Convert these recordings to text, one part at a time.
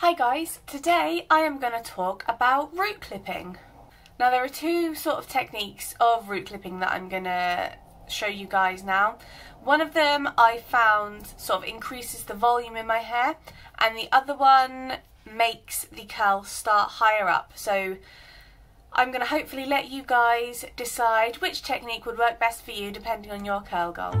Hi guys, today I am going to talk about root clipping. Now there are two sort of techniques of root clipping that I'm going to show you guys now. One of them I found sort of increases the volume in my hair, and the other one makes the curl start higher up. So I'm going to hopefully let you guys decide which technique would work best for you depending on your curl goals.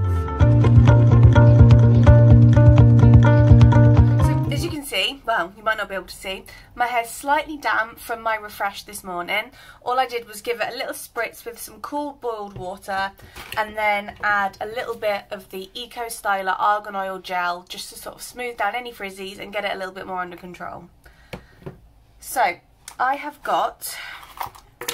As you can see, well, you might not be able to see, my hair's slightly damp from my refresh this morning. All I did was give it a little spritz with some cool boiled water and then add a little bit of the Eco Styler Argan Oil Gel just to sort of smooth down any frizzies and get it a little bit more under control. So, I have got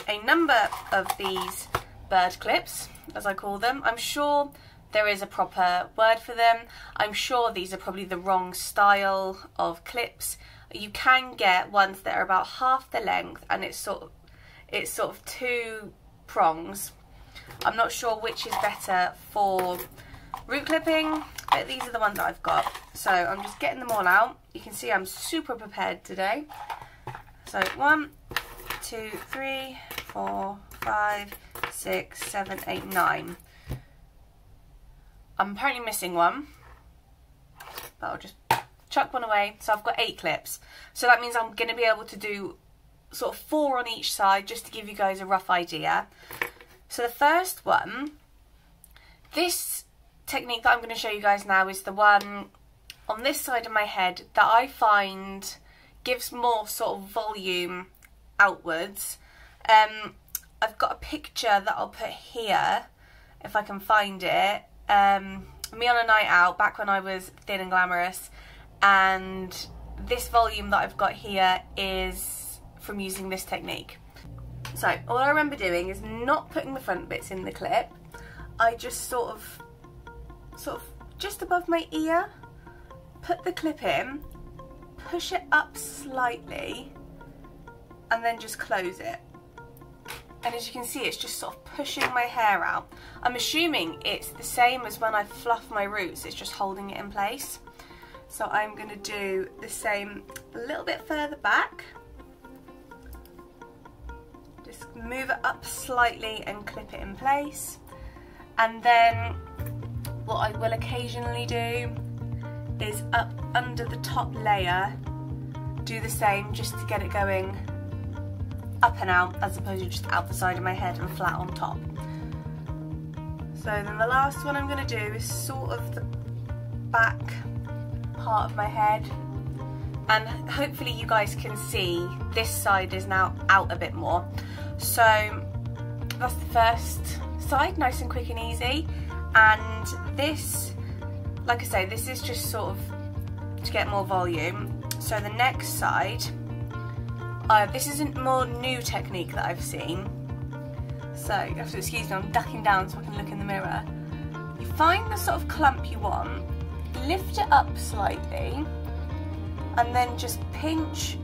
a number of these bird clips, as I call them. I'm sure there is a proper word for them. I'm sure these are probably the wrong style of clips. You can get ones that are about half the length and it's sort of two prongs. I'm not sure which is better for root clipping, but these are the ones that I've got. So I'm just getting them all out. You can see I'm super prepared today. So 1, 2, 3, 4, 5, 6, 7, 8, 9. I'm apparently missing one, but I'll just chuck one away. So I've got 8 clips. So that means I'm going to be able to do sort of 4 on each side just to give you guys a rough idea. So the first one, this technique that I'm going to show you guys now is the one on this side of my head that I find gives more sort of volume outwards. I've got a picture that I'll put here if I can find it. Me on a night out back when I was thin and glamorous, and this volume that I've got here is from using this technique. So all I remember doing is not putting the front bits in the clip. I just sort of just above my ear, put the clip in, push it up slightly, and then just close it. And as you can see, it's just sort of pushing my hair out. I'm assuming it's the same as when I fluff my roots, it's just holding it in place. So I'm going to do the same a little bit further back. Just move it up slightly and clip it in place. And then what I will occasionally do is up under the top layer, do the same just to get it going up and out, as opposed to just out the side of my head and flat on top. So then the last one I'm going to do is sort of the back part of my head, and hopefully you guys can see this side is now out a bit more. So that's the first side, nice and quick and easy. And this, like I say, this is just sort of to get more volume. So the next side, this is a more new technique that I've seen. So you have to excuse me, I'm ducking down so I can look in the mirror. You find the sort of clump you want, lift it up slightly, and then just pinch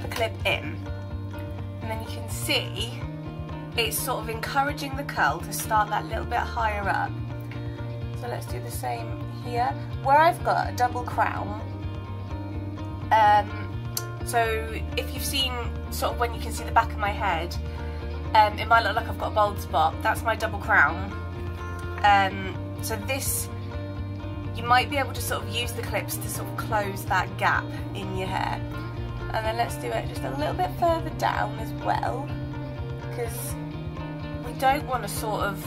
the clip in. And then you can see it's sort of encouraging the curl to start that little bit higher up. So let's do the same here. Where I've got a double crown, so if you've seen sort of when you can see the back of my head, it might look like I've got a bald spot. That's my double crown. So this, you might be able to sort of use the clips to sort of close that gap in your hair. And then let's do it just a little bit further down as well, because we don't want to sort of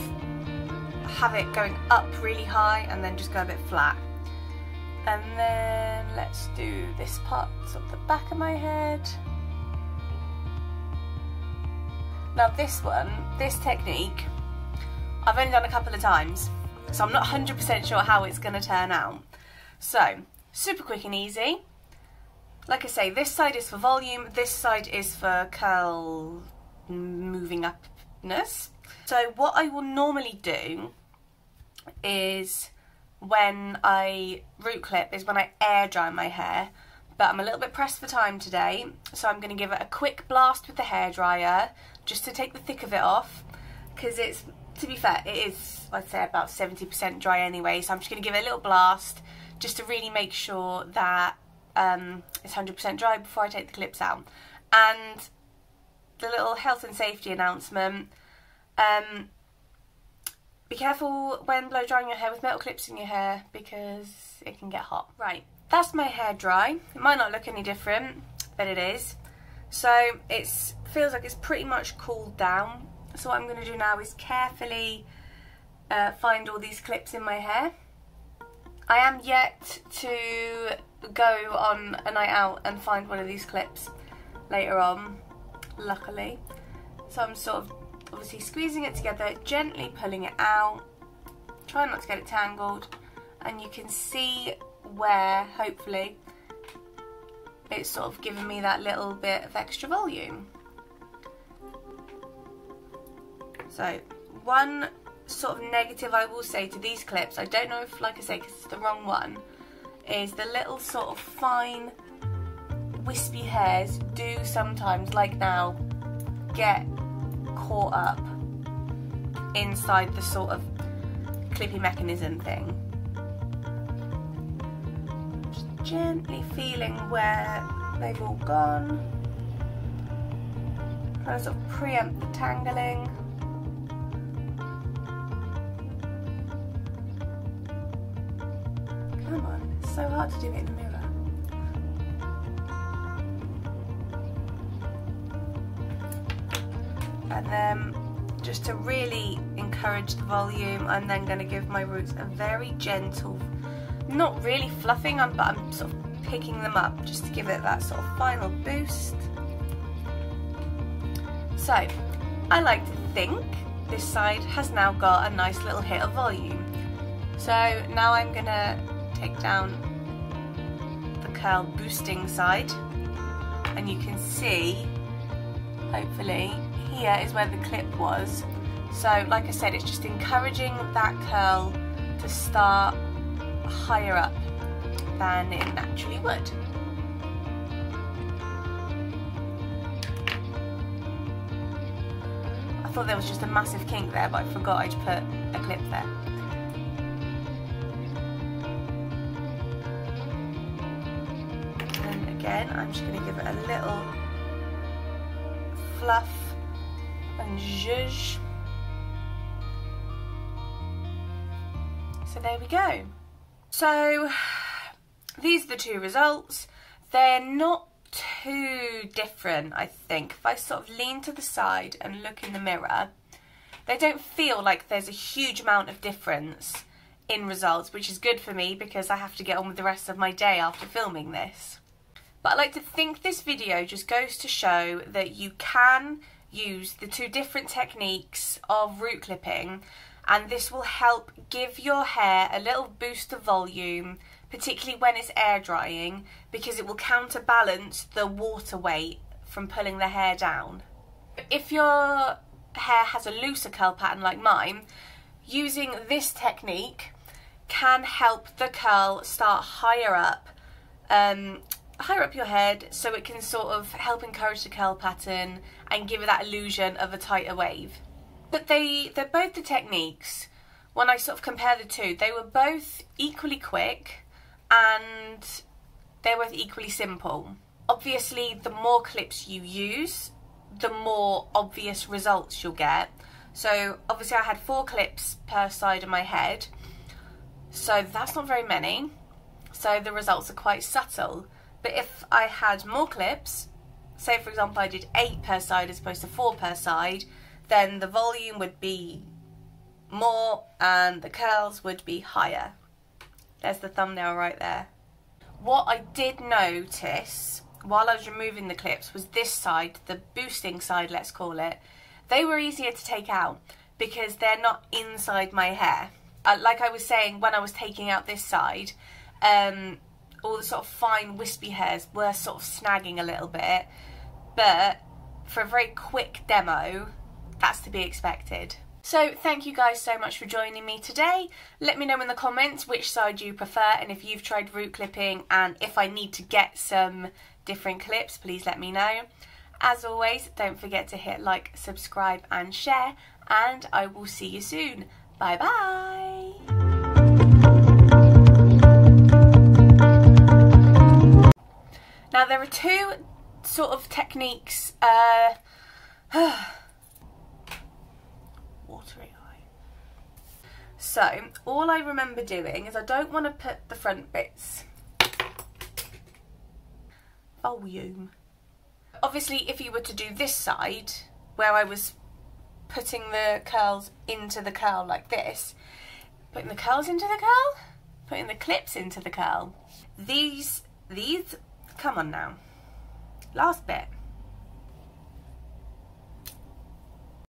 have it going up really high and then just go a bit flat. And then let's do this part, sort of the back of my head. Now this one, this technique, I've only done a couple of times, so I'm not 100% sure how it's going to turn out. So, super quick and easy. Like I say, this side is for volume, this side is for curl moving upness. So what I will normally do is, when I root clip, is when I air dry my hair, but I'm a little bit pressed for time today, so I'm going to give it a quick blast with the hairdryer just to take the thick of it off, because it's, to be fair, it is, I'd say, about 70% dry anyway, so I'm just going to give it a little blast just to really make sure that it's 100% dry before I take the clips out. And the little health and safety announcement, be careful when blow drying your hair with metal clips in your hair because it can get hot. Right, that's my hair dry. It might not look any different, but it is. So it feels like it's pretty much cooled down. So what I'm going to do now is carefully find all these clips in my hair. I am yet to go on a night out and find one of these clips later on, luckily. So I'm sort of obviously squeezing it together, gently pulling it out, trying not to get it tangled, and you can see where, hopefully, it's sort of giving me that little bit of extra volume. So one sort of negative I will say to these clips, I don't know if, like I say, because it's the wrong one, is the little sort of fine wispy hairs do sometimes, like now, get caught up inside the sort of clippy mechanism thing. Just gently feeling where they've all gone, trying to sort of preempt the tangling. Come on, it's so hard to do it in the mirror. And then, just to really encourage the volume, I'm then going to give my roots a very gentle, not really fluffing, but I'm sort of picking them up just to give it that sort of final boost. So, I like to think this side has now got a nice little hit of volume. So now I'm going to take down the curl boosting side, and you can see, hopefully, here is where the clip was. So like I said, it's just encouraging that curl to start higher up than it naturally would. I thought there was just a massive kink there, but I forgot I'd put a clip there. And again, I'm just going to give it a little fluff and zhuzh. So there we go. So these are the two results. They're not too different, I think. If I sort of lean to the side and look in the mirror, they don't feel like there's a huge amount of difference in results, which is good for me because I have to get on with the rest of my day after filming this. But I like to think this video just goes to show that you can use the two different techniques of root clipping, and this will help give your hair a little boost of volume, particularly when it's air drying, because it will counterbalance the water weight from pulling the hair down. If your hair has a looser curl pattern like mine, using this technique can help the curl start higher up your head, so it can sort of help encourage the curl pattern and give it that illusion of a tighter wave. But they're both the techniques, when I sort of compare the two, they were both equally quick and they were both equally simple. Obviously, the more clips you use, the more obvious results you'll get. So obviously I had 4 clips per side of my head, so that's not very many, so the results are quite subtle. But if I had more clips, say for example I did 8 per side as opposed to 4 per side, then the volume would be more and the curls would be higher. There's the thumbnail right there. What I did notice while I was removing the clips was this side, the boosting side let's call it, they were easier to take out because they're not inside my hair. Like I was saying, when I was taking out this side, all the sort of fine wispy hairs were sort of snagging a little bit, but for a very quick demo, that's to be expected. So thank you guys so much for joining me today. Let me know in the comments which side you prefer and if you've tried root clipping, and if I need to get some different clips, please let me know. As always, don't forget to hit like, subscribe and share, and I will see you soon. Bye bye! Now there are two sort of techniques, watery eye. So all I remember doing is I don't want to put the front bits, volume. Obviously if you were to do this side where I was putting the curls into the curl like this, putting the curls into the curl, putting the clips into the curl. These, come on now. Last bit.